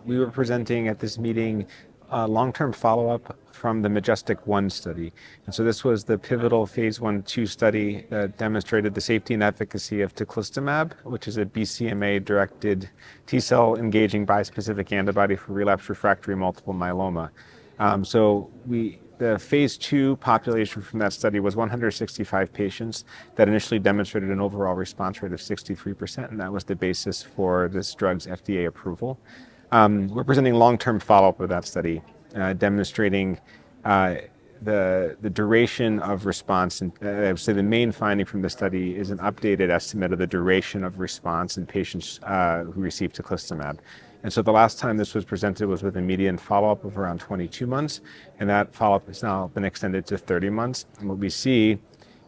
we were presenting at this meeting long-term follow-up from the Majestic-1 study. And so this was the pivotal phase 1/2 study that demonstrated the safety and efficacy of Teclistamab, which is a BCMA-directed T-cell engaging bispecific antibody for relapsed refractory multiple myeloma. The phase 2 population from that study was 165 patients that initially demonstrated an overall response rate of 63%, and that was the basis for this drug's FDA approval. We're presenting long-term follow-up of that study, demonstrating the duration of response. And I would say the main finding from the study is an updated estimate of the duration of response in patients who received Teclistamab. And so the last time this was presented was with a median follow-up of around 22 months, and that follow-up has now been extended to 30 months. And what we see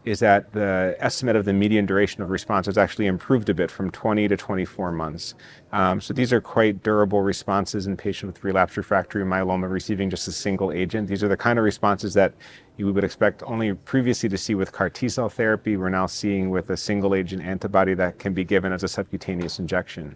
is that the estimate of the median duration of response has actually improved a bit from 20 to 24 months. So these are quite durable responses in patients with relapsed refractory myeloma receiving just a single agent. These are the kind of responses that you would expect only previously to see with CAR T-cell therapy. We're now seeing with a single agent antibody that can be given as a subcutaneous injection.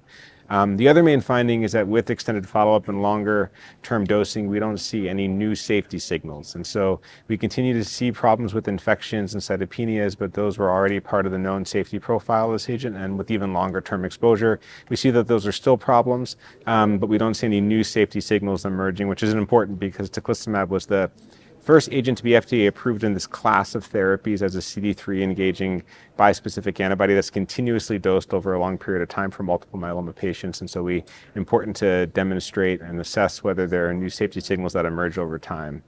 The other main finding is that with extended follow-up and longer term dosing, we don't see any new safety signals. And so we continue to see problems with infections and cytopenias, but those were already part of the known safety profile of this agent. And with even longer term exposure, we see that those are still problems, but we don't see any new safety signals emerging, which is important because Teclistamab was the first agent to be FDA approved in this class of therapies as a CD3 engaging bispecific antibody that's continuously dosed over a long period of time for multiple myeloma patients. And so important to demonstrate and assess whether there are new safety signals that emerge over time.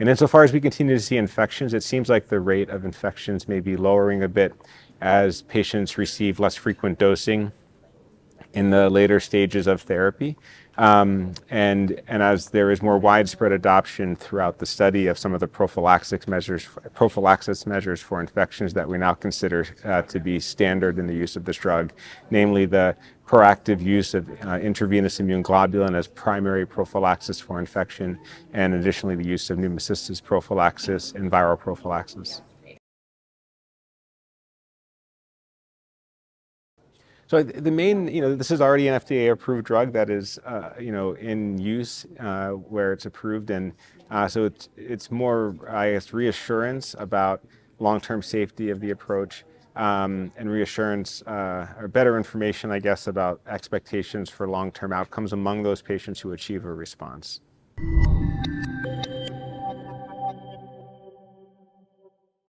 And insofar as we continue to see infections, it seems like the rate of infections may be lowering a bit as patients receive less frequent dosing in the later stages of therapy. And as there is more widespread adoption throughout the study of some of the prophylaxis measures for infections that we now consider to be standard in the use of this drug, namely the proactive use of intravenous immune globulin as primary prophylaxis for infection, and additionally the use of pneumocystis prophylaxis and viral prophylaxis. So the main, this is already an FDA-approved drug that is, in use where it's approved, and so it's more, I guess, reassurance about long-term safety of the approach, and reassurance or better information, I guess, about expectations for long-term outcomes among those patients who achieve a response.